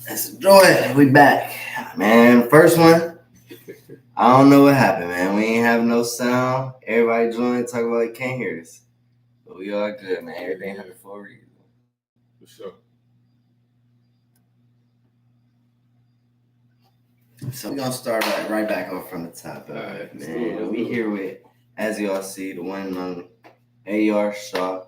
Let's enjoy it. We back, man. First one. I don't know what happened, man. We ain't have no sound. Everybody joined, talk about it, can't hear us, but we all good, man. Everything happened for a reason. For sure. So we're gonna start right back off from the top. All right, man. We here with, as y'all see, the one and only AR Shaw.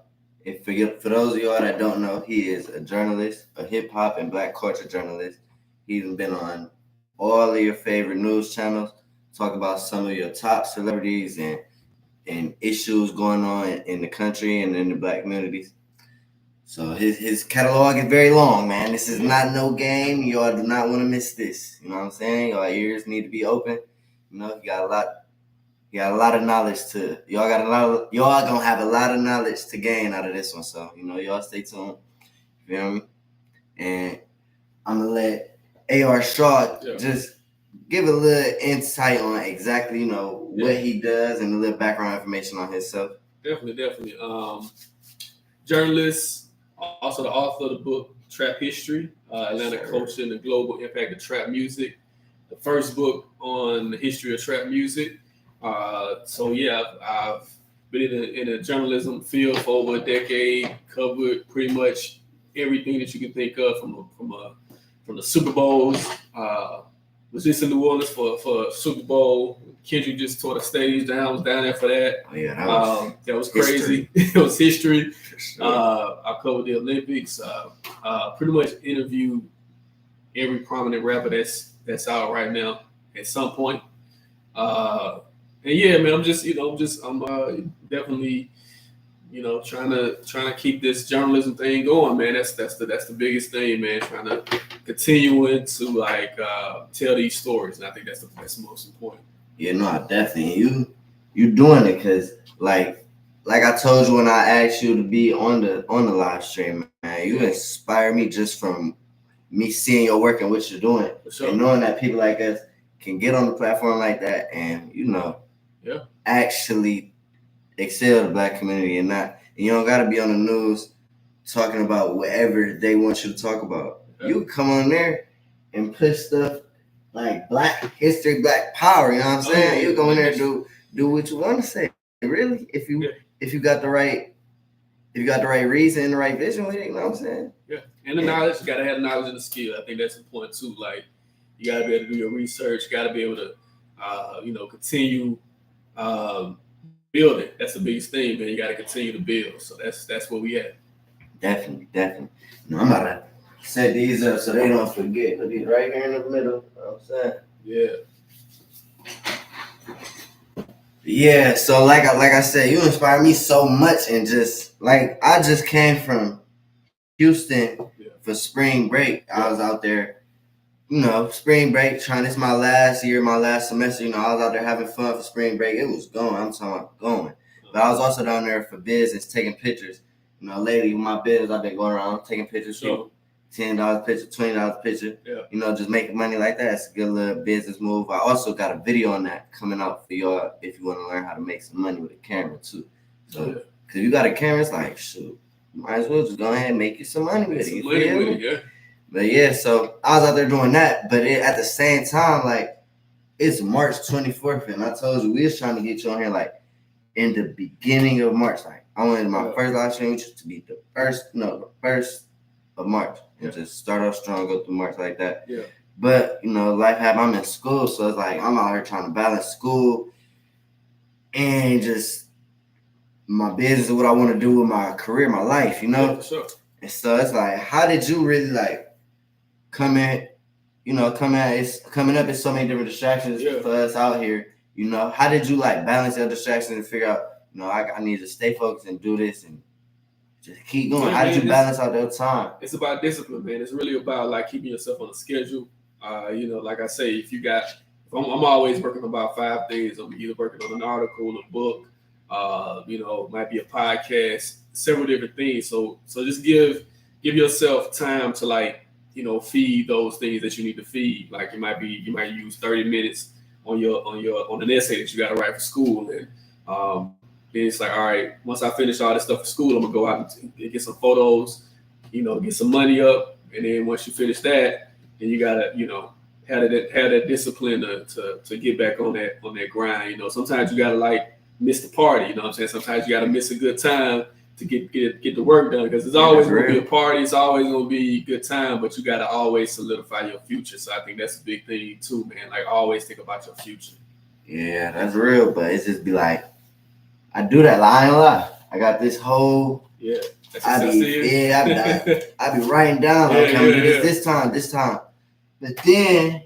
For those of y'all that don't know, he is a journalist, a hip hop and black culture journalist. He's been on all of your favorite news channels, talk about some of your top celebrities and issues going on in the country and in the black communities. So his catalog is very long, man. This is not no game. Y'all do not want to miss this. You know what I'm saying? Y'all ears need to be open. You know, you got a lot of knowledge to y'all gonna have a lot of knowledge to gain out of this one. So, y'all stay tuned. You feel me? And I'm gonna let AR Shaw just give a little insight on exactly, what he does and a little background information on himself. Definitely. Journalist, also the author of the book Trap History, Atlanta Culture and the Global Impact of Trap Music. The first book on the history of trap music. I've been in the journalism field for over a decade, covered pretty much everything that you can think of from the Super Bowls. Was just in New Orleans for Super Bowl. Kendrick just tore the stage down. I was down there for that. Oh, yeah, that was crazy. It was history. Sure. I covered the Olympics. Pretty much interviewed every prominent rapper that's out right now at some point. Man, I'm definitely, trying to keep this journalism thing going, man. That's the biggest thing, man. Trying to continue to tell these stories, and I think that's the most important. Yeah, no, definitely. You doing it because like I told you when I asked you to be on the live stream, man. You inspire me just from me seeing your work and what you're doing, sure. And knowing that people like us can get on the platform like that and actually excel the black community and you don't got to be on the news talking about whatever they want you to talk about. Yeah. You come on there and put stuff like black history, black power. You know what I'm saying? You go in there and do what you want to say. Really, if you got the right reason and the right vision with it, you know what I'm saying? Yeah, and the knowledge, you gotta have the knowledge and the skill. I think that's important too. Like, you gotta be able to do your research. You gotta be able to, continue building. That's the biggest thing, man. You gotta continue to build. So that's where we at. Definitely. No, I'm about to set these up so they don't forget. Put these right here in the middle. You know what I'm saying? Yeah. Yeah, so like I said, you inspire me so much, and just like I just came from Houston for spring break. I was out there, spring break. It's my last year, my last semester. I was out there having fun for spring break. It was going. I'm talking about going. But I was also down there for business, taking pictures. Lately with my business, I've been going around taking pictures. Sure. $10 picture, $20 picture. Yeah. Just making money like that. It's a good little business move. I also got a video on that coming out for y'all if you want to learn how to make some money with a camera too. So, because if you got a camera, it's like, shoot, might as well just go ahead and make you some money with it. You feel me? Yeah. But yeah, so I was out there doing that. But at the same time, like, it's March 24th, and I told you we was trying to get you on here like in the beginning of March. Like, I wanted my first live stream to be the first of March. And just start off strong, go through March like that. Yeah. But, life happened. I'm in school, so it's like I'm out here trying to balance school and just my business and what I want to do with my career, my life, Yeah, for sure. And so it's like, how did you really coming up? It's so many different distractions for us out here. How did you balance your distractions and figure out, I need to stay focused and do this and just keep going? How did you balance out your time? It's about discipline, man. It's really about keeping yourself on a schedule. Like I say, if I'm always working on about 5 things. I'm either working on an article, a book, might be a podcast, several different things. So just give yourself time to feed those things that you need to feed. Like you might use 30 minutes on an essay that you got to write for school, and then it's like, all right, once I finish all this stuff for school, I'm gonna go out and get some photos, get some money up, and then once you finish that, and you gotta, have that discipline to get back on that grind. Sometimes you gotta like miss the party. You know what I'm saying? Sometimes you gotta miss a good time to get the work done, because it's always gonna be a party. It's always gonna be a good time, but you gotta always solidify your future. So I think that's a big thing too, man. Like always think about your future. Yeah, that's real. But it's just be like, I do that. I ain't lie. I got this whole. Yeah. I be writing down. Like, I'm gonna do this time. But then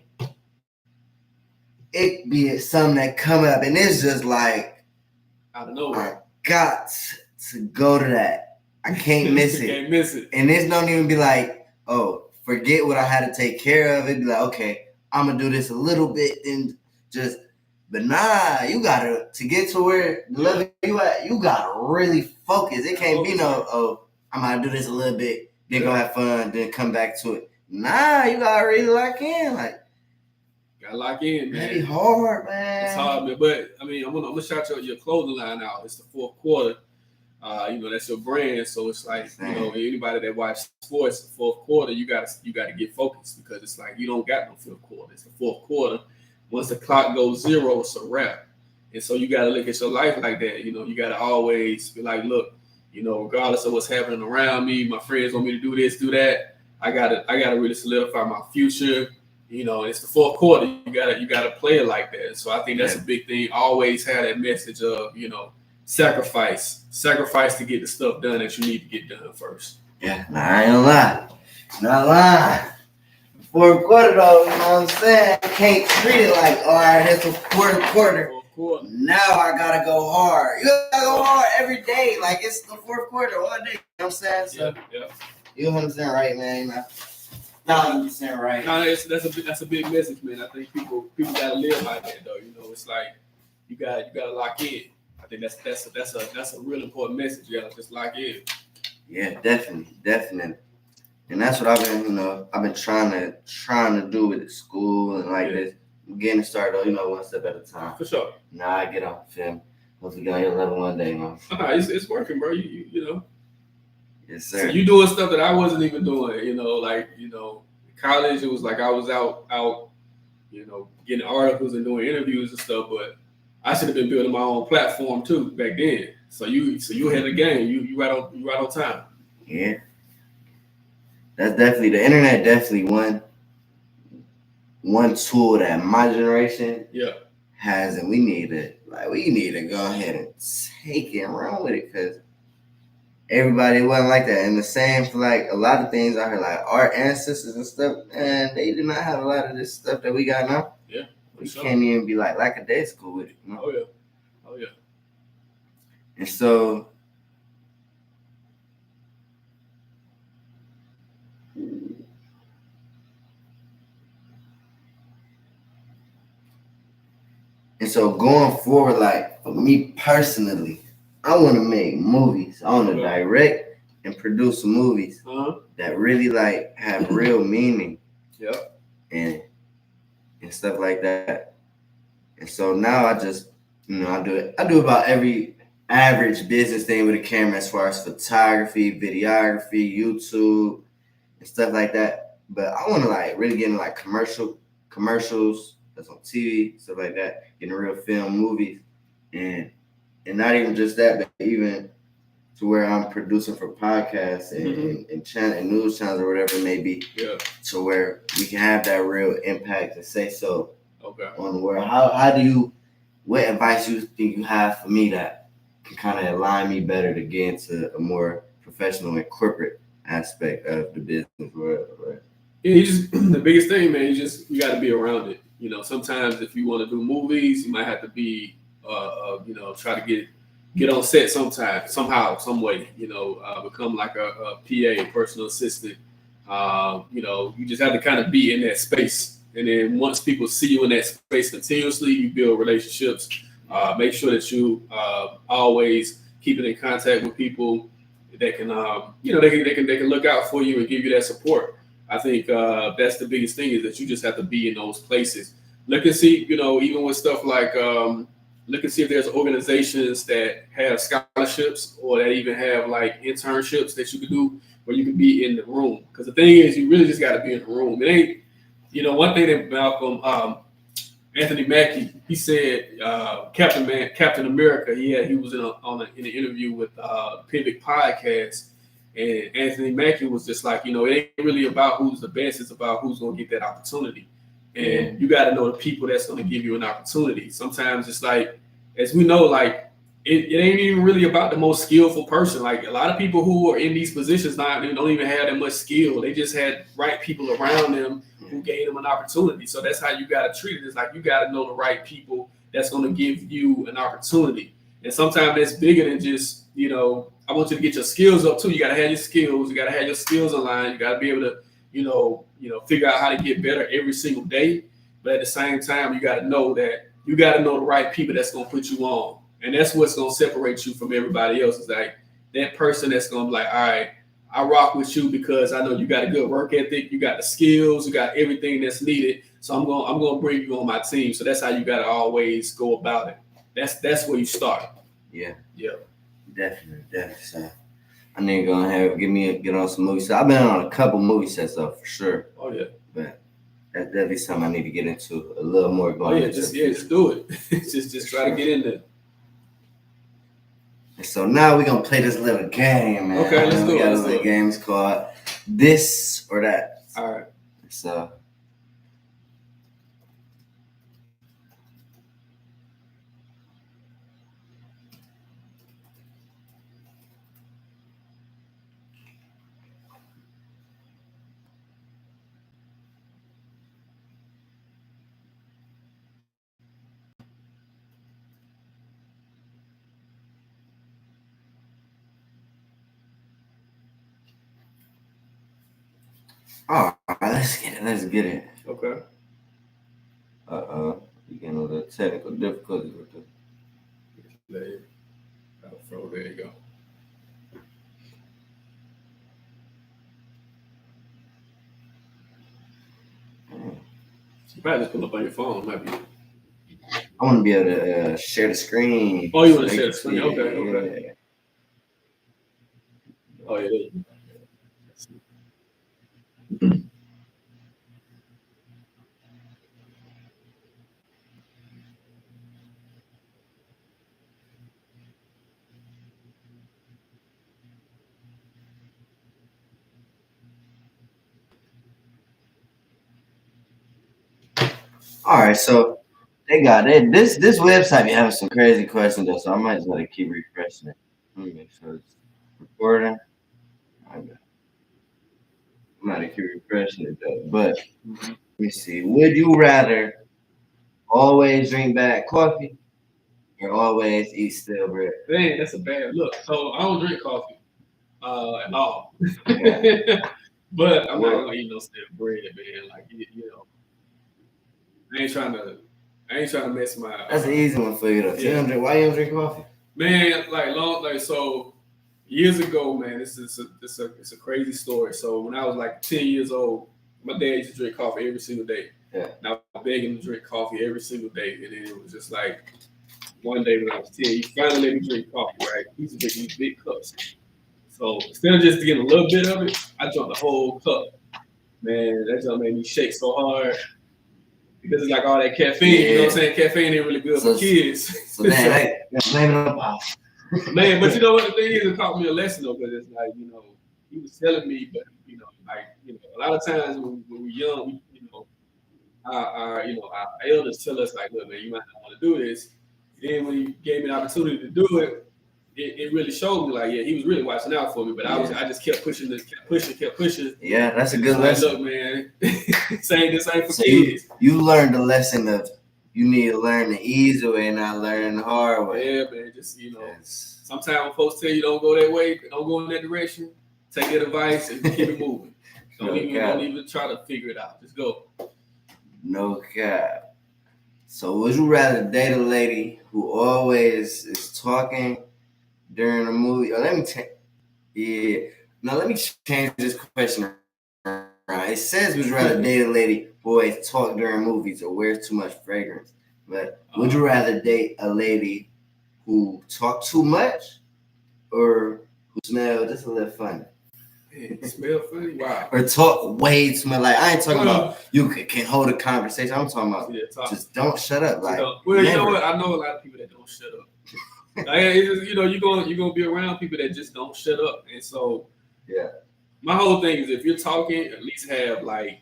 it be something that come up, and it's just like, out of nowhere. I got to go to that. I can't miss it. Can't miss it. And it's don't even be like, oh, forget what I had to take care of. It'd be like, okay, I'm gonna do this a little bit and just. But nah, you gotta to get to where the level you at. You gotta really focus. It can't be no, oh, I'm gonna do this a little bit, then go have fun, then come back to it. Nah, you gotta really lock in. Like, gotta lock in, man. That'd be hard, man. It's hard, man. But I mean, I'm gonna shout your clothing line out. It's the fourth quarter. That's your brand. So it's like, anybody that watch sports, the fourth quarter, you gotta get focused, because it's like you don't got no fifth quarter. It's the fourth quarter. Once the clock goes zero, it's a wrap. And so you got to look at your life like that. You got to always be like, look, regardless of what's happening around me, my friends want me to do this, do that. I gotta really solidify my future. It's the fourth quarter. You gotta play it like that. So I think that's a big thing. Always have that message of, sacrifice to get the stuff done that you need to get done first. Yeah, I ain't gonna lie. Not lying. Fourth quarter, though, you know what I'm saying? I can't treat it like, all right, it's the fourth quarter. Now I gotta go hard. You gotta go hard every day. Like, it's the fourth quarter all day. You know what I'm saying? So, you 100% right, man. 1,000% right. No, that's a big message, man. I think people gotta live like that, though. It's like you gotta lock in. I think that's a real important message. You gotta just lock in. Yeah, definitely. And that's what I've been trying to do with school and like this. I'm getting started, one step at a time. For sure. Now I get on film. Once we get on your level one day, man. It's working, bro. You know. Yes, sir. So you doing stuff that I wasn't even doing. College. It was like I was out, getting articles and doing interviews and stuff. But I should have been building my own platform too back then. So you ahead of the game. You right on time. Yeah. That's definitely the internet. Definitely one tool that my generation has, and we need to go ahead and take it and run with it, because everybody wasn't like that. And the same for like a lot of things I heard, like our ancestors and stuff, and they did not have a lot of this stuff that we got now. Yeah, we can't even be like lackadaisical with it. Oh yeah. And so. And so going forward, like for me personally, I want to make movies. I want to direct and produce movies that really like have real meaning. And stuff like that. And so now I just, I do about every average business thing with a camera, as far as photography, videography, YouTube, and stuff like that. But I want to like really get into like commercials that's on TV, stuff like that, getting real film, movies, and not even just that, but even to where I'm producing for podcasts and news channels or whatever it may be, to where we can have that real impact and say so on where what advice you think you have for me that can kind of align me better to get into a more professional and corporate aspect of the business world, right? Yeah, the biggest thing, man, you got to be around it. Sometimes if you want to do movies, you might have to be, try to get on set somehow, some way, become like a PA, personal assistant. You just have to kind of be in that space. And then once people see you in that space continuously, you build relationships. Make sure that you always keeping in contact with people that can, they can look out for you and give you that support. I think that's the biggest thing, is that you just have to be in those places. Look and see, even with stuff like, look and see if there's organizations that have scholarships or that even have like internships that you can do where you can be in the room. Because the thing is, you really just got to be in the room. It ain't one thing that Malcolm Anthony Mackie, he said Captain America. He was in an interview with Pivot Podcast, and Anthony Mackie was just like, it ain't really about who's the best; it's about who's gonna get that opportunity. And you got to know the people that's gonna give you an opportunity. Sometimes it's like, as we know, like it ain't even really about the most skillful person. Like a lot of people who are in these positions don't even have that much skill. They just had right people around them who gave them an opportunity. So that's how you got to treat it. It's like you got to know the right people that's going to give you an opportunity. And sometimes that's bigger than just, I want you to get your skills up too. You got to have your skills. You got to have your skills aligned. You got to be able to, figure out how to get better every single day. But at the same time, you got to know that you got to know the right people that's going to put you on. And that's what's going to separate you from everybody else. Is like that person that's going to be like, all right, I rock with you because I know you got a good work ethic, you got the skills, you got everything that's needed. So I'm going to bring you on my team. So that's how you got to always go about it. That's where you start. Yeah. Yeah. Definitely. So I need to go ahead and get on some movie sets. I've been on a couple movie sets though, for sure. Oh yeah. But that's definitely something I need to get into a little more. Just do it. just try to get in there. So now we're gonna play this little game, man. Okay, let's do it. We got a little game. It's called This or That. All right. So all right, let's get it. Okay. You getting a little technical difficulties with this. There you go. You probably just pull up on your phone, might be. I want to be able to share the screen. Oh, you want to share the screen? Okay. Oh yeah. All right, so they got it. This website be having some crazy questions though, so I might just let it keep refreshing it. Let me make sure it's recording. I'm gonna keep refreshing it though. But let me see. Would you rather always drink bad coffee or always eat stale bread? Man, that's a bad look. So I don't drink coffee at all. Yeah. But I'm not gonna eat no stale bread, man. Like I ain't trying to mess my. That's an easy one for you though. Yeah. Why you don't drink coffee? Man, so years ago, man, it's a crazy story. So when I was like 10 years old, my dad used to drink coffee every single day. Yeah. And I was begging him to drink coffee every single day, and then it was just like one day when I was 10, he finally let me drink coffee. Right? He used to drink these big cups. So instead of just getting a little bit of it, I drank the whole cup. Man, that junk made me shake so hard. Because it's like all that caffeine, you know what I'm saying? Caffeine ain't really good for kids. So man, blame it on pop. Man, but you know what the thing is, it taught me a lesson though, because it's like, he was telling me, but a lot of times when we're young, our elders tell us like, look, man, you might not want to do this. Then when he gave me the opportunity to do it, it really showed me like, yeah, he was really watching out for me. But I just kept pushing. Yeah, that's a good lesson. Look, man, this ain't for so kids. You learned the lesson of you need to learn the easy way, not learn the hard way. Yeah, man, just sometimes when folks tell you don't go that way, don't go in that direction, take that advice and keep it moving. Don't even try to figure it out. Just go. No cap. So would you rather date a lady who always is talking during a movie? Or let me change this question around. It says would you rather date a lady who always talk during movies or wears too much fragrance? But would you rather date a lady who talk too much or who smell just a little funny? Man, smell funny? Wow. Or talk way too much. Like, I ain't talking about you can hold a conversation. I'm talking about just don't shut up. Like, well, you know what? I know a lot of people that don't shut up. Like, it's just, you know, you're gonna be around people that just don't shut up, and so yeah. My whole thing is if you're talking, at least have like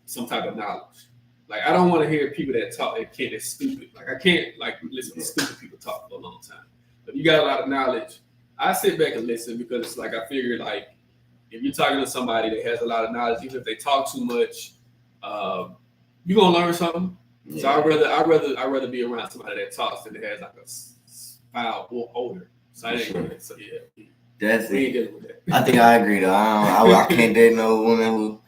some type of knowledge. Like I don't want to hear people that talk that can't. That's stupid. Like I can't like listen to stupid people talk for a long time. But you got a lot of knowledge. I sit back and listen because it's like I figure like if you're talking to somebody that has a lot of knowledge, even if they talk too much, you're gonna learn something. Yeah. So I'd rather be around somebody that talks than that has like a file or older. So yeah. That's it. I think I agree though. I can't date no woman who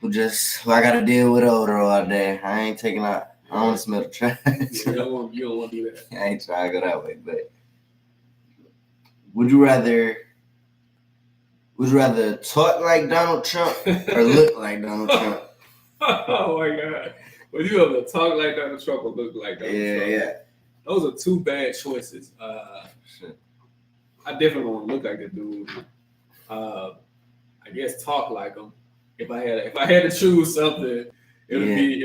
I gotta deal with older all day. I ain't taking out. I don't want to smell the trash. Yeah, you don't want to do that. I ain't trying to go that way. But would you rather talk like Donald Trump or look like Donald Trump? Oh my God! Would you rather talk like Donald Trump or look like Donald Trump? Yeah. Those are two bad choices. I definitely want to look like the dude. I guess talk like him. If I had to choose something, it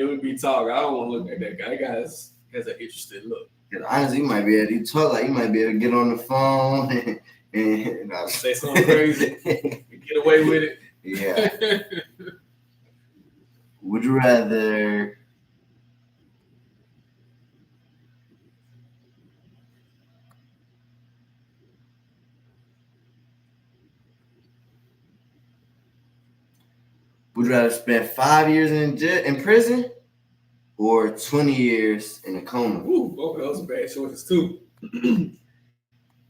would be talk. I don't want to look like that guy. That guy has an interesting look. Honestly, you might be able to talk like you might be able to get on the phone and say something crazy and get away with it. Yeah. Would you rather? Would you rather spend 5 years in prison or 20 years in a coma? Ooh, both of those are bad choices too.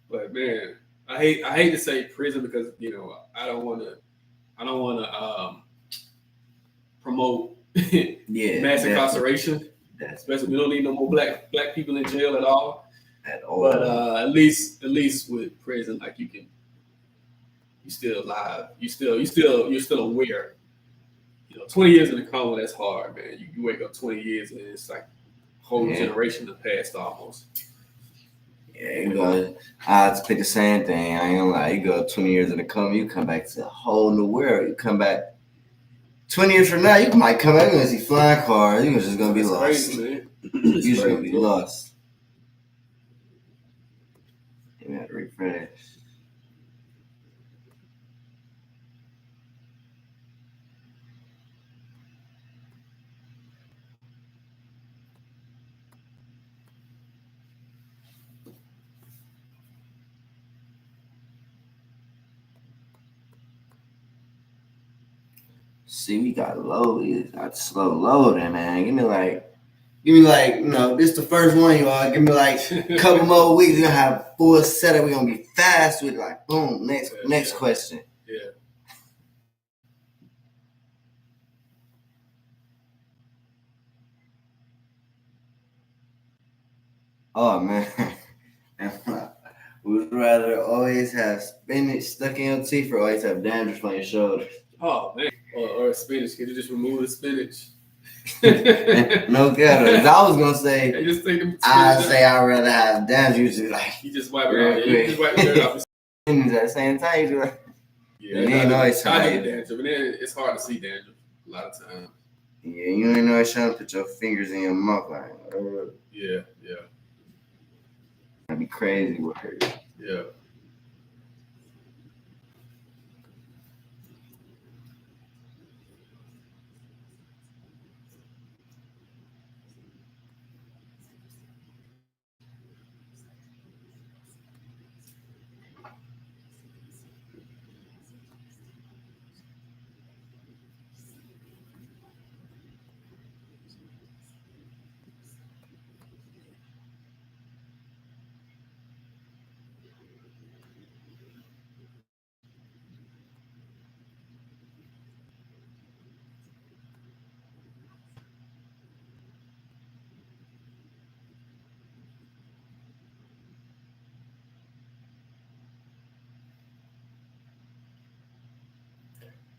But man, I hate to say prison because I don't want to promote mass incarceration. Especially we don't need no more black people in jail at all. But at least with prison, like you're still alive. You're still aware. 20 years in the coma, that's hard, man. You wake up 20 years and it's like a whole generation have passed almost. Yeah, I just pick the same thing. I ain't gonna lie. You go 20 years in the coma, you come back to a whole new world. You come back 20 years from now, you might come back and see flying cars. You're just gonna be lost. Crazy, man. You're just gonna be lost. You have to refresh. See, we got slow loading, man. Give me like, this the first one, y'all. Give me like a couple more weeks. We're gonna have a full setup. We're gonna be fast with like, boom, next question. Yeah. Oh man. Would you rather always have spinach stuck in your teeth or always have dandruff on your shoulders? Oh man. Or spinach. Can you just remove the spinach? No good. I was gonna say I'd rather have dandruff. You just wipe it off. You just wipe it off. At the same time, you do like, yeah, you ain't always trying to dandruff, and then it's hard to see dandruff a lot of times. Yeah, you ain't always trying to put your fingers in your mouth like. Yeah. That'd be crazy word. Yeah.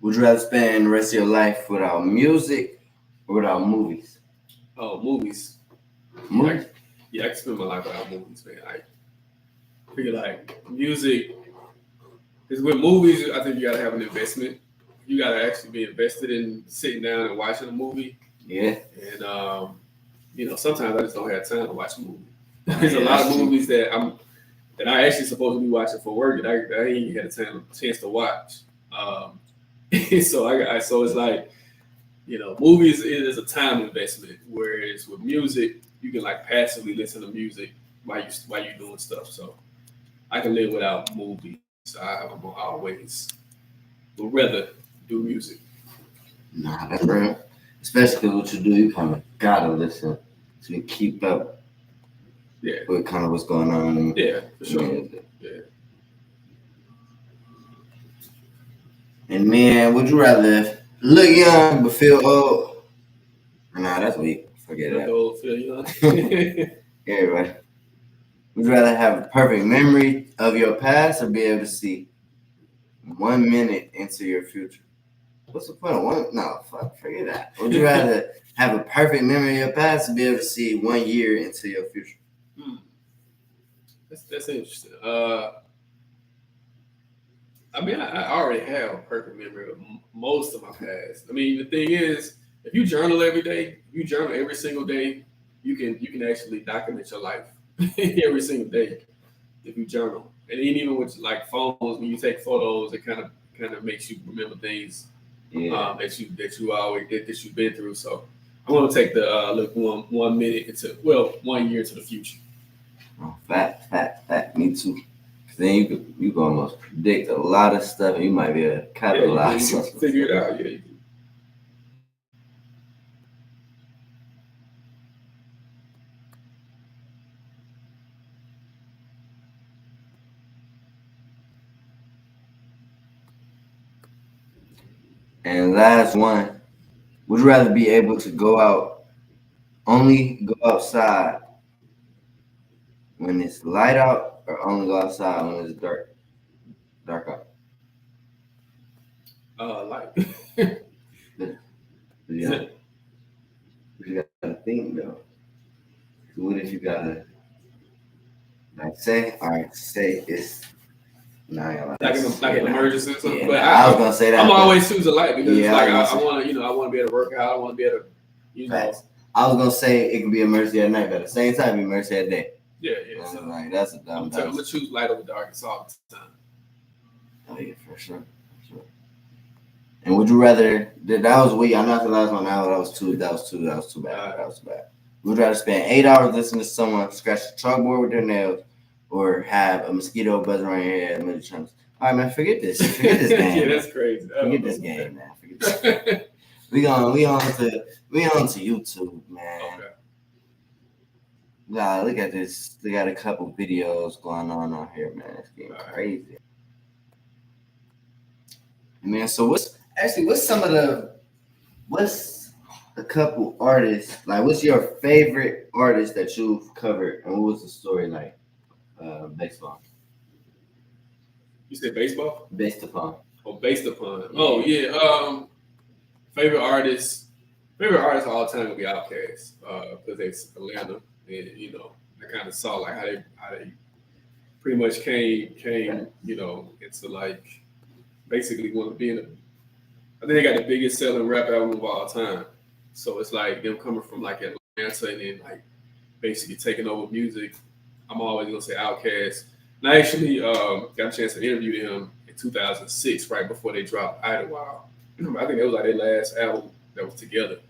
Would you rather spend the rest of your life without music or without movies? Oh, movies. Movies? Yeah, I can spend my life without movies, man. I feel like music, Because with movies, I think you gotta have an investment. You gotta actually be invested in sitting down and watching a movie. Yeah. And sometimes I just don't have time to watch a movie. Oh, There's a yeah, lot of that's true. movies that I actually supposed to be watching for work that I ain't had a chance to watch. So it's like, movies is a time investment, whereas with music you can like passively listen to music while you doing stuff. So I can live without movies. I'm always would rather do music. Nah, that's real. Especially what you do, you kind of gotta listen to keep up Yeah, with kind of what's going on. yeah, for sure. Music. Yeah. And man, would you rather look young but feel old? Nah, that's weak. Forget Not it. the old feel, you know. Everybody. Would you rather have a perfect memory of your past or be able to see 1 minute into your future? What's the point of one? No, fuck, forget that. Would you rather have a perfect memory of your past or be able to see 1 year into your future? That's interesting. I mean, I already have a perfect memory of most of my past. I mean, the thing is, if you journal every day, you journal every single day, you can actually document your life every single day if you journal. And even with like phones, when you take photos, it kind of makes you remember things that you've been through. So I'm gonna take the look 1 minute into 1 year into the future. Oh, fact. Me too. Then you can almost predict a lot of stuff, and you might be able to capitalize. You can figure it out. Yeah. And last one, would you rather be able to only go outside when it's light out, or only go outside when it's dark out? Like. Yeah. You gotta think though. What if you gotta say it's Like an emergency or something. Yeah, But I was gonna say that. I'm always choosing light because Yeah, I want to be able to work out. I want to be able to, Facts. I was gonna say it could be emergency at night, but at the same time, emergency at day. Yeah. So, like that's a dumb. I'm gonna choose light over darkness all the time. Oh yeah, for sure. And would you rather? That was weak. I'm not the last one. Now that was too bad. That was too bad. Would you rather spend 8 hours listening to someone scratch the chalkboard with their nails, or have a mosquito buzz around your head many times? All right, man. Forget this. Forget this game. Yeah, that's crazy. Forget this game, man. Forget this game. We on to YouTube, man. Okay. Nah, look at this. They got a couple videos going on here, man. It's getting crazy. Man, so what's a couple artists, like what's your favorite artist that you've covered, and what was the story like based on? You said baseball? Based upon. Oh, based upon. Yeah. Oh yeah. Favorite artist of all time would be Outkast, because it's Atlanta, and I kind of saw like how they pretty much came into like basically one of being I think they got the biggest selling rap album of all time. So it's like them coming from like Atlanta and then like basically taking over music. I'm always gonna say Outkast. And I actually got a chance to interview them in 2006, right before they dropped Idlewild. I think it was like their last album that was together.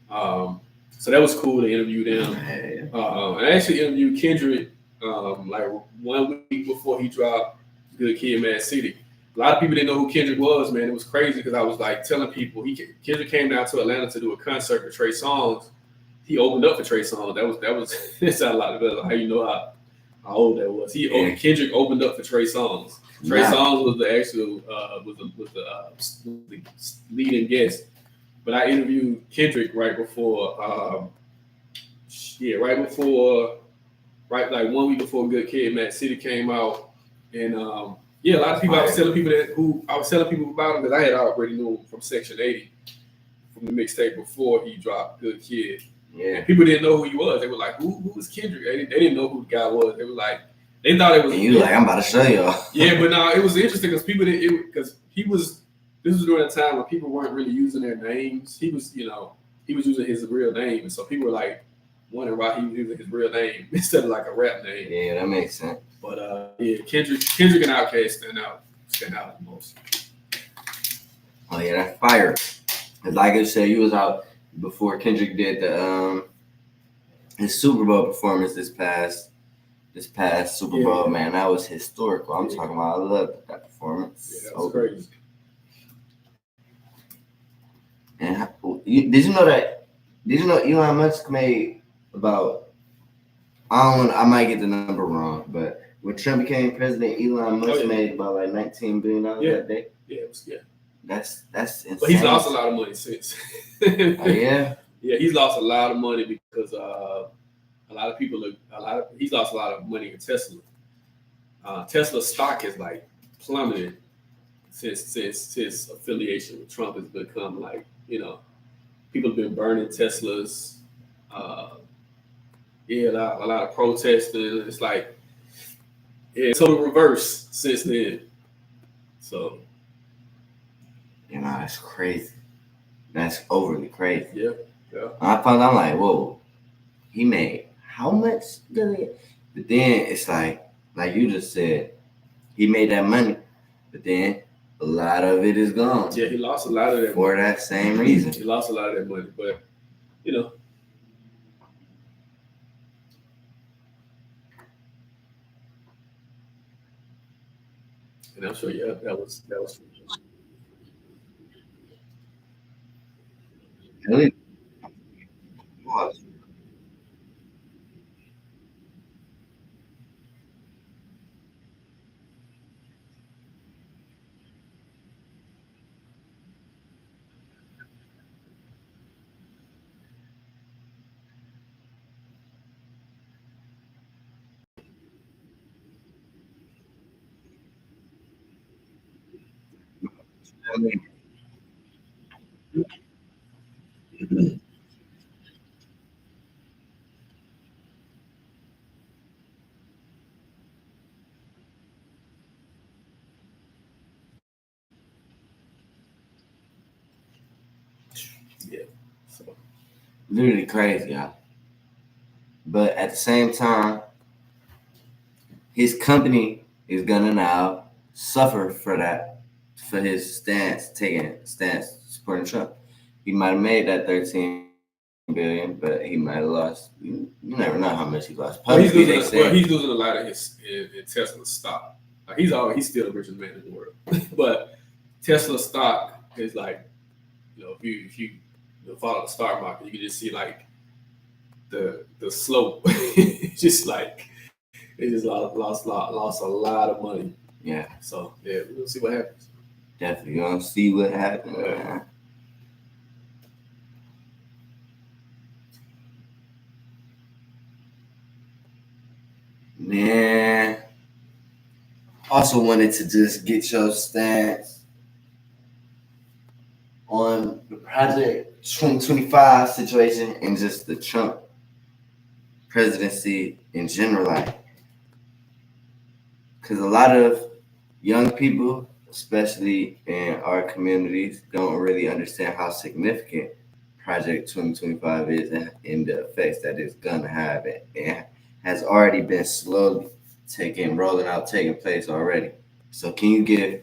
So that was cool to interview them. And I actually interviewed Kendrick like 1 week before he dropped Good Kid, Mad City. A lot of people didn't know who Kendrick was, man. It was crazy because I was like telling people Kendrick came down to Atlanta to do a concert for Trey Songz. He opened up for Trey Songz. That was it sounded like how you know how old that was. Kendrick opened up for Trey Songz. Trey Songz was the actual was the leading guest. But I interviewed Kendrick right like 1 week before Good Kid, Mad City came out, and a lot of people I was telling people about him because I had already known him from Section 80 from the mixtape before he dropped Good Kid. Yeah. And people didn't know who he was. They were like, who was Kendrick? They didn't know who the guy was. They were like, They thought it was. And you like, I'm about to show y'all. Yeah, but no, it was interesting because people didn't, because he was. This was during a time when people weren't really using their names. He was, he was using his real name, and so people were like wondering why he was using his real name instead of like a rap name. Yeah, that makes sense. But yeah, Kendrick and Outkast stand out the most. Oh yeah, that's fire. Cause like I said, you was out before Kendrick did the his Super Bowl performance this past Super Bowl, man. That was historical. I'm talking about, I loved that performance. Yeah, that was crazy. And did you know Elon Musk made about, I might get the number wrong, but when Trump became president, Elon Musk made about like $19 billion that day. Yeah, it was, That's insane. But he's lost a lot of money since. Oh, yeah? Yeah, he's lost a lot of money because he's lost a lot of money in Tesla. Tesla stock is like plummeted since his affiliation with Trump has become like, people have been burning Teslas. A lot of protesting. It's like, total reverse since then. So, that's crazy. That's overly crazy. Yeah. I'm like, whoa, he made how much? But then it's like you just said, he made that money, but then a lot of it is gone. Yeah, he lost a lot of that for that same reason. He lost a lot of that money, but and I'm sure, that was. Really? Yeah. So. Literally crazy, y'all. But at the same time, his company is gonna now suffer for that, for his taking a stance supporting Trump. He might have made that $13 billion, but he might have lost. You never know how much he lost. He's losing a lot of his in Tesla stock. He's still the richest man in the world, but Tesla stock is like, if you follow the stock market, you can just see like the slope. Just like they just lost a lot of money. Yeah. So we'll see what happens. Definitely gonna see what happens. Yeah. Man, also wanted to just get your stance on the Project 2025 situation and just the Trump presidency in general, because a lot of young people, especially in our communities, don't really understand how significant Project 2025 is and the effects that it's gonna have. It has already been slowly taking place already. So can you give,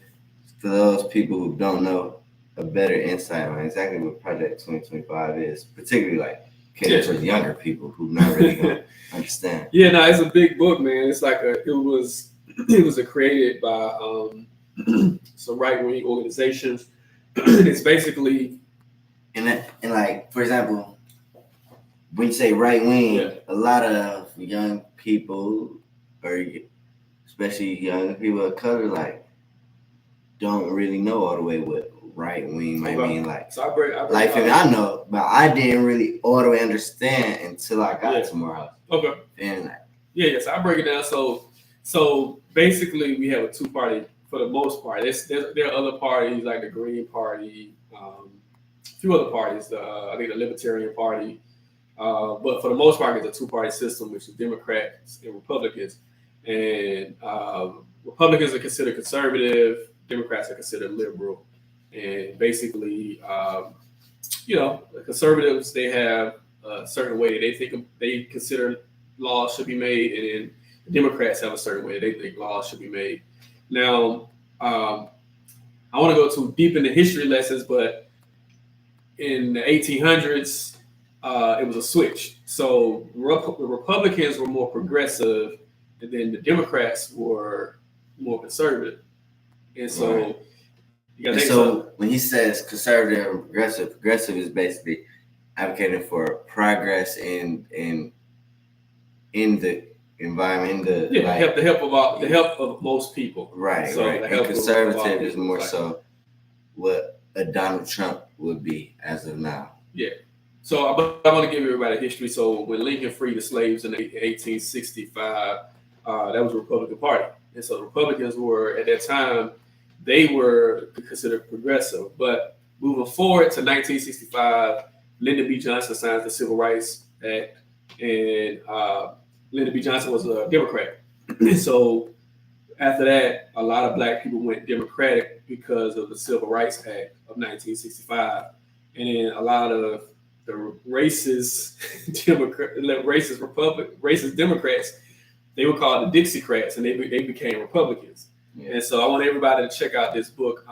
for those people who don't know, a better insight on exactly what Project 2025 is, particularly like catering for younger people who not really gonna understand? Yeah, no, it's a big book, man. It's like it was created by some right-wing organizations. It's basically, and like, for example, when you say right wing, a lot of young people, or especially young people of color, like, don't really know all the way what right wing might mean. Like, so I know, but I didn't really all the way understand until I got to Morehouse. Okay. And so I break it down. So basically, we have a two-party for the most part. There are other parties like the Green Party, a few other parties. I think the Libertarian Party, but for the most part, it's a two-party system, which is Democrats and Republicans. and Republicans are considered conservative, Democrats are considered liberal, and basically, the conservatives, they have a certain way they think they consider laws should be made, and then Democrats have a certain way they think laws should be made. Now, I want to go too deep into history lessons, but in the 1800s, it was a switch. So the Republicans were more progressive, and then the Democrats were more conservative. And so, Right. you got And to think so when he says conservative and progressive is basically advocating for progress in the environment, in the the help of most people. right, So right. the And help of conservative is people, more like, so what a Donald Trump would be as of now. Yeah. So I want to give everybody a history. So when Lincoln freed the slaves in 1865, that was the Republican Party. And so the Republicans were, at that time, they were considered progressive. But moving forward to 1965, Lyndon B. Johnson signs the Civil Rights Act. And Lyndon B. Johnson was a Democrat. So after that, a lot of black people went Democratic because of the Civil Rights Act of 1965. And then a lot of the racist racist Democrats, they were called the Dixiecrats, and they became Republicans. Yeah. And so I want everybody to check out this book,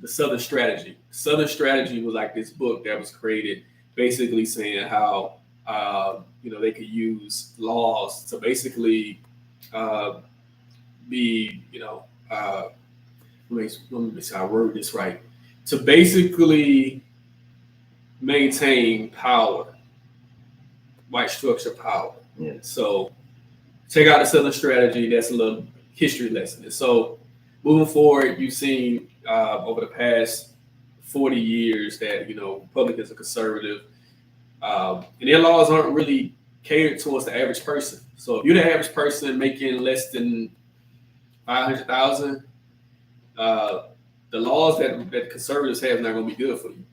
The Southern Strategy. Southern Strategy was like this book that was created basically saying how they could use laws to basically be, let me see how I word this right, to basically maintain power, white structure power. Yeah. So check out the Southern Strategy. That's a little history lesson. And so moving forward, you've seen over the past 40 years that, Republicans are conservative, and their laws aren't really catered towards the average person. So if you're the average person making less than 500,000, the laws that conservatives have not going to be good for you.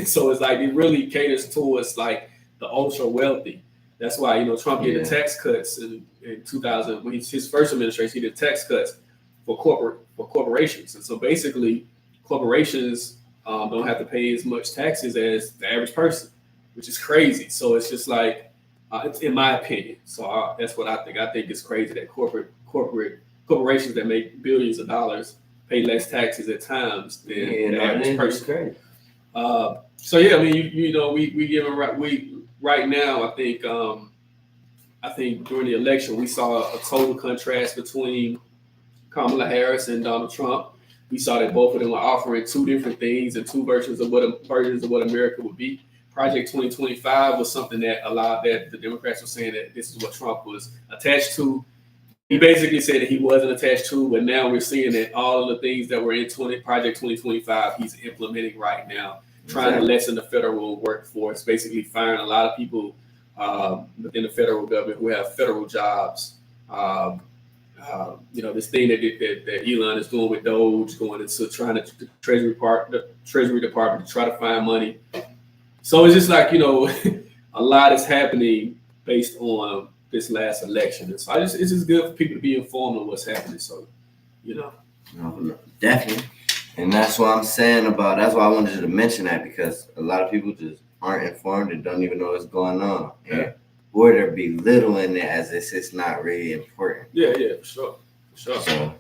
So it's like it really caters towards like the ultra wealthy. That's why Trump did the tax cuts in 2000 when his first administration. He did tax cuts for corporations, and so basically corporations don't have to pay as much taxes as the average person, which is crazy. So it's just like, it's in my opinion. So that's what I think. I think it's crazy that corporations that make billions of dollars pay less taxes at times than the average person. Great. So yeah, I mean, we give them right now. I think during the election we saw a total contrast between Kamala Harris and Donald Trump. We saw that both of them were offering two different things and two versions of what America would be. Project 2025 was something that the Democrats were saying that this is what Trump was attached to. He basically said that he wasn't attached to, but now we're seeing that all of the things that were in Project 2025, he's implementing right now, trying to lessen the federal workforce, basically firing a lot of people within the federal government who have federal jobs. This thing that Elon is doing with Doge, going into trying to the Treasury Department to try to find money. So it's just like, a lot is happening based on this last election. And so it's just good for people to be informed on what's happening. So, No, definitely. And that's what I'm saying that's why I wanted you to mention that, because a lot of people just aren't informed and don't even know what's going on. Yeah. Or they're belittling it as if it's not really important. Yeah, for sure. So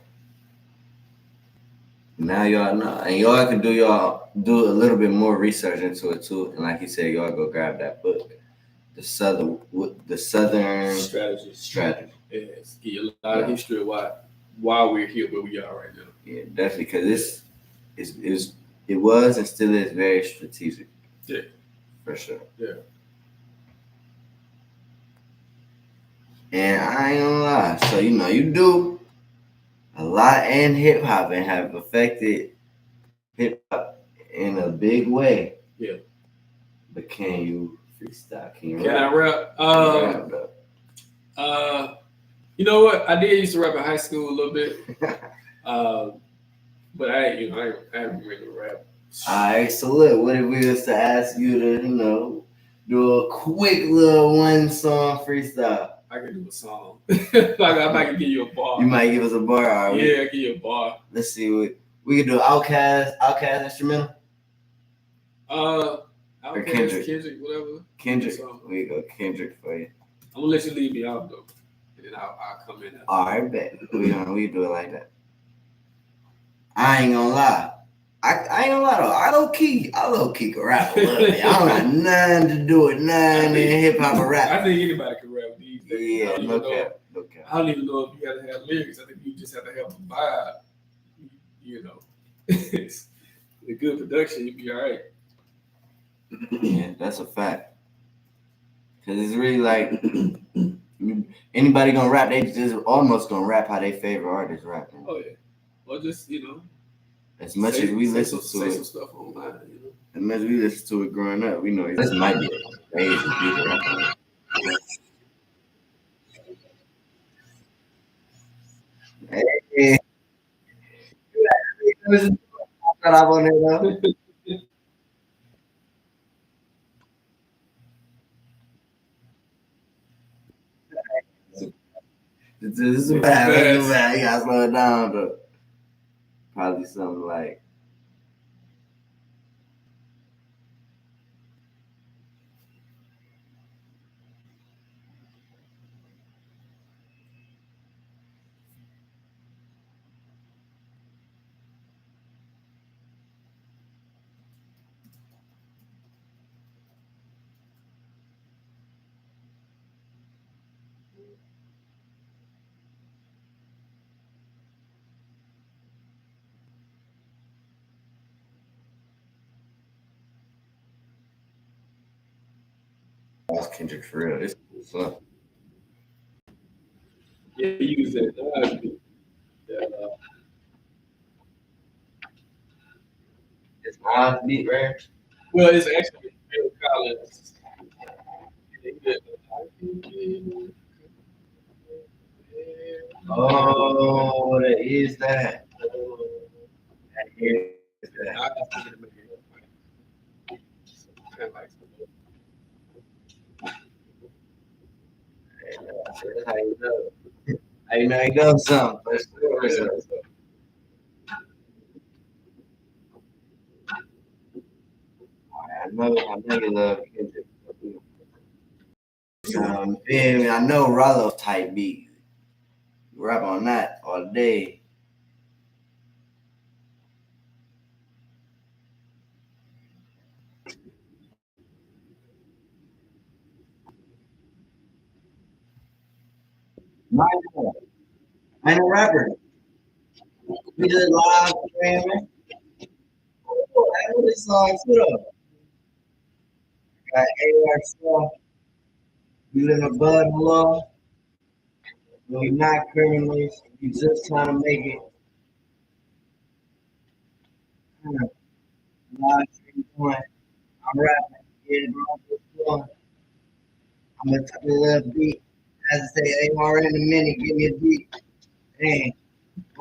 now y'all know, and y'all can do a little bit more research into it too. And like you said, y'all go grab that book, the Southern Strategy. Yes, give you a lot of history of why we're here where we are right now. Yeah, definitely, because it was and still is very strategic. Yeah, for sure. Yeah. And I ain't gonna lie. So you do a lot in hip hop and have affected hip hop in a big way. Yeah. But can you freestyle? Can I rap? You know what? I did used to rap in high school a little bit. But I haven't really rap. All right. So look, what if we was to ask you to, do a quick little one song freestyle? I can do a song. Like I might give you a bar. You might give us a bar. All right, Yeah, I give you a bar. Let's see what we can do. Outkast instrumental. Outkast, Kendrick. Kendrick, whatever. Kendrick. We go Kendrick for you. I'm gonna let you leave me out though, and then I'll come in. All right, bet we do it like that. I ain't gonna lie. I ain't gonna lie though. I low key can rap a little bit. I don't got nothing to do with nothing in hip hop or rap. I think anybody can rap these days. Yeah, no cap. I don't even know if you have to have lyrics. I think you just have to have a vibe. You know, it's a good production. You'll be all right. Yeah, that's a fact. Cause it's really like anybody gonna rap, they just almost gonna rap how their favorite artist rap. Oh yeah, or just as much as we listen to it, some stuff online. As much as we listen to it growing up, we know this might be a crazy people rapping. Hey, on it though. This is bad. You gotta slow it down, though. Probably something like. That's Kendrick for real. This is fun. Yeah, you use that. It's Nas beat, right? Well, it's actually Phil Collins. Oh, that is that. That is that. That's how you know. How you know he knows something. I know you love Kendrick. I know Rollo type beat. Rap on that all day. I ain't a rapper. We did live streaming. Oh, I know this song too though. Got AR stuff. We live above the law. We're not criminals. We just trying to make it. Live stream going. I'm rapping. Yeah, bro. I'm gonna take a little beat. As I say, AR in a minute. Give me a beat. Dang.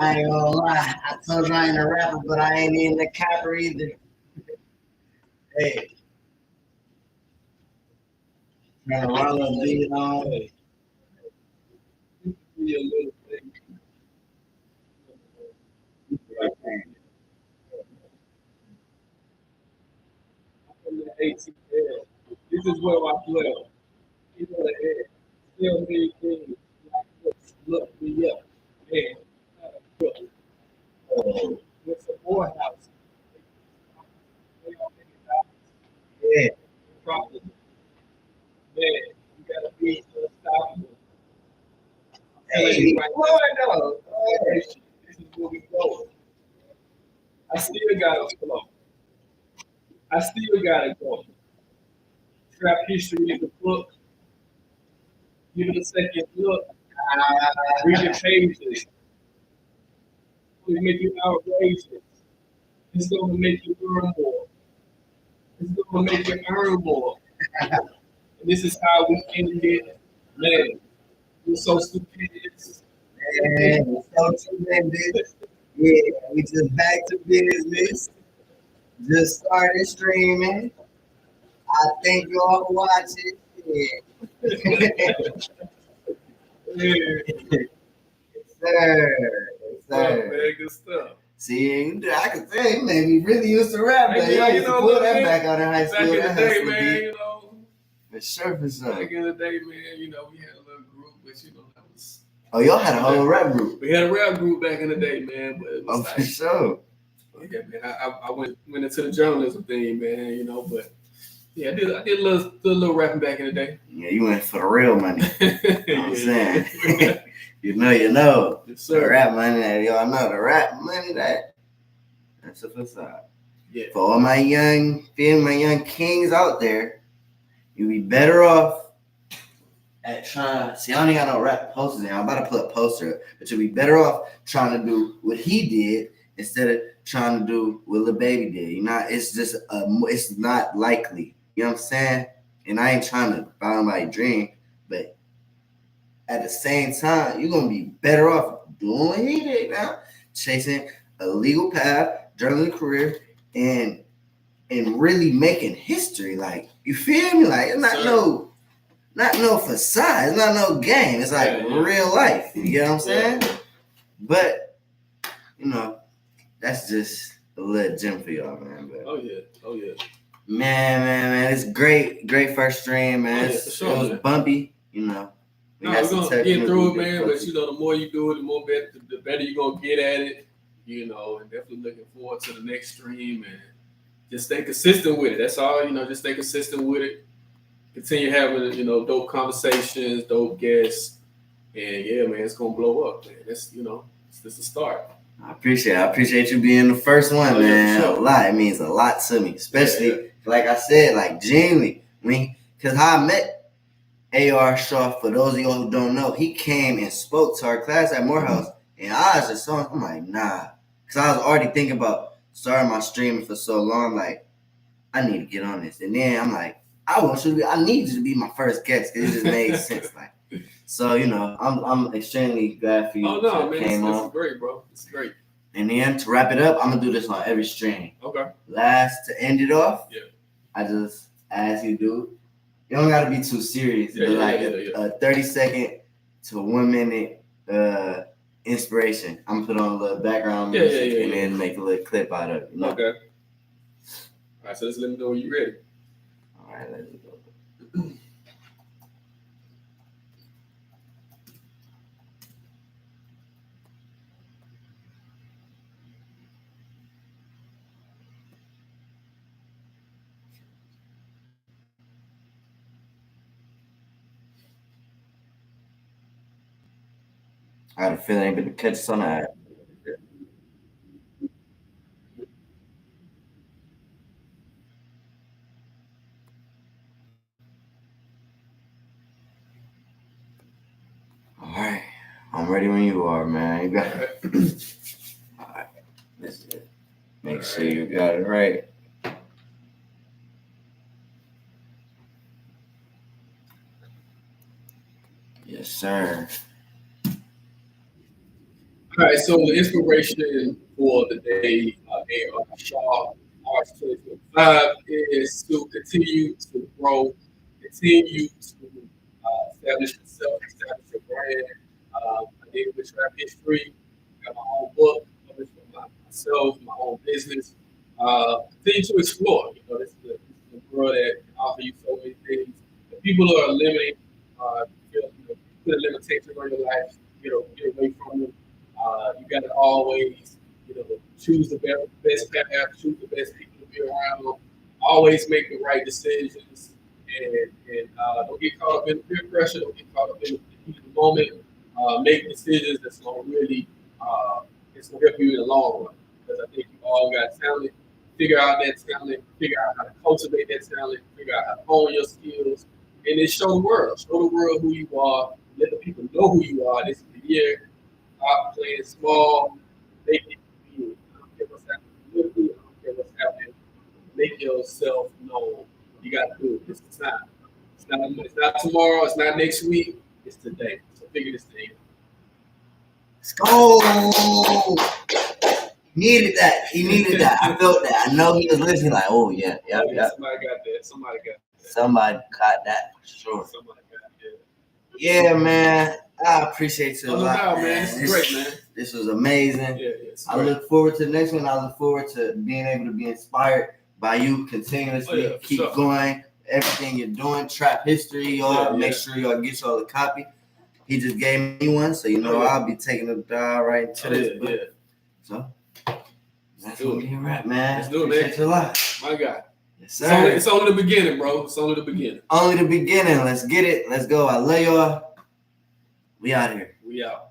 I ain't gonna lie. I told you I ain't a rapper, but I ain't in the capper either. Hey. Trying to roll a beat on. This is where I dwell. You know the head. Still many things like this. Look me up. Man, with the morehouse. Yeah. Problem. Man, you gotta be unstoppable. Hey, This is where we go. I still gotta flow. I still gotta go. Trap history is a book. Give it a second look. Read the pages. It'll make you outrageous. It's gonna make you earn more. It's gonna make you earn more. And this is how we end it. Man, we're so stupendous. Man, so tremendous. Yeah, we just back to business. Just started streaming. I think y'all watch it. Yeah. Yeah. Sir. Man, good stuff. See, I can say you made me really used to rap, but Yeah, I used to pull that back out in high back school. in the That day, hustler man, beat. you know. For sure. Back in the day, man, you know, we had a little group, but you know, that was. Oh, y'all had a whole rap group. We had a rap group back in the day, man, but it was for sure. Yeah, man. I went into the journalism thing, man, you know, but yeah, I did a little rapping back in the day. Yeah, you went for the real money. You know what I'm saying? you know. Yes, sir. The rap money that y'all know, the rap money that's a facade. Yeah. For all my young kings out there, you'd be better off at trying. See, I don't got no rap posters in. I'm about to put a poster up, but you'd be better off trying to do what he did instead of trying to do what Lil Baby did. You know, it's just it's not likely. You know what I'm saying? And I ain't trying to buy nobody's dream, but at the same time, you're gonna be better off doing what he did now, chasing a legal path, journalism career, and really making history. Like, you feel me? Like, it's not no facade. It's not no game. It's like real life. You know what I'm saying? But you know, that's just a little gem for y'all, man. But, oh yeah. Man, it's great first stream, man. It was bumpy, you know. We're gonna get through it, man. But you know, the more you do it, the better you're gonna get at it. You know, and definitely looking forward to the next stream and just stay consistent with it. That's all. You know, just stay consistent with it. Continue having, you know, dope conversations, dope guests, and yeah, man, it's gonna blow up, man. That's, you know, it's just a start. I appreciate you being the first one, man. Sure. A lot. It means a lot to me, especially like I said, like genuinely. I mean, because how I met A.R. Shaw, for those of y'all who don't know, he came and spoke to our class at Morehouse, and I was just so, I'm like, nah, because I was already thinking about starting my streaming for so long. Like, I need to get on this, and then I'm like, I need you to be my first guest because it just made sense. Like, so you know, I'm extremely glad for you. Oh no, man, this is great, bro. It's great. And then to wrap it up, I'm gonna do this on every stream. Okay. Last, to end it off, yeah, I just ask you, dude. You don't gotta be too serious, but a 30-second to 1 minute inspiration. I'm gonna put on a little background music and then make a little clip out of it. You know? Okay. All right, so just let me know when you're ready. All right, let's go. I had a feeling I'm gonna catch us on that. All right, I'm ready when you are, man. You got it. All right, let's make sure you got it right. Yes, sir. All right, so the inspiration for the day, A.R. Shaw, March 2025, is to continue to grow, continue to establish yourself, establish your brand. I did with rap history, got my own book, published for myself, my own business. Continue to explore. You know, this is a world that can offer you so many things. If people are limiting, put a limitation on your life, get away from them. You got to always, choose the best path, choose the best people to be around. Always make the right decisions, and don't get caught up in peer pressure. Don't get caught up in the heat of the moment. Make decisions that's going to really, it's going to help you in the long run. Because I think you all got talent. Figure out that talent. Figure out how to cultivate that talent. Figure out how to hone your skills, and then show the world. Show the world who you are. Let the people know who you are. This is the year. Stop playing small, make it big. I don't care what's happening politically, I don't care what's happening. Make yourself known. You got to do it. It's the time. It's not tomorrow, it's not next week, it's today. So figure this thing out. Let's go. He needed that. I felt that. I know he was listening like, oh yeah. Somebody got that. Somebody got that for sure. Yeah, man. I appreciate you a No lot, doubt, man. man. This is great, man. This was amazing. Yeah, it's I great. look forward to the next one. I look forward to being able to be inspired by you continuously. Oh, yeah, for Keep sure. going. Everything you're doing, Trap History, y'all. Yeah, Make yeah. sure y'all get y'all a copy. He just gave me one, so you know Oh, yeah. I'll be taking a dive right into Oh, this yeah, book. yeah. So that's do gonna be a wrap, man. Let's do it, Appreciate man. you a lot. My God. Yes, sir. It's only the beginning, bro. It's only the beginning. Only the beginning. Let's get it. Let's go. I love y'all. We out here. We out.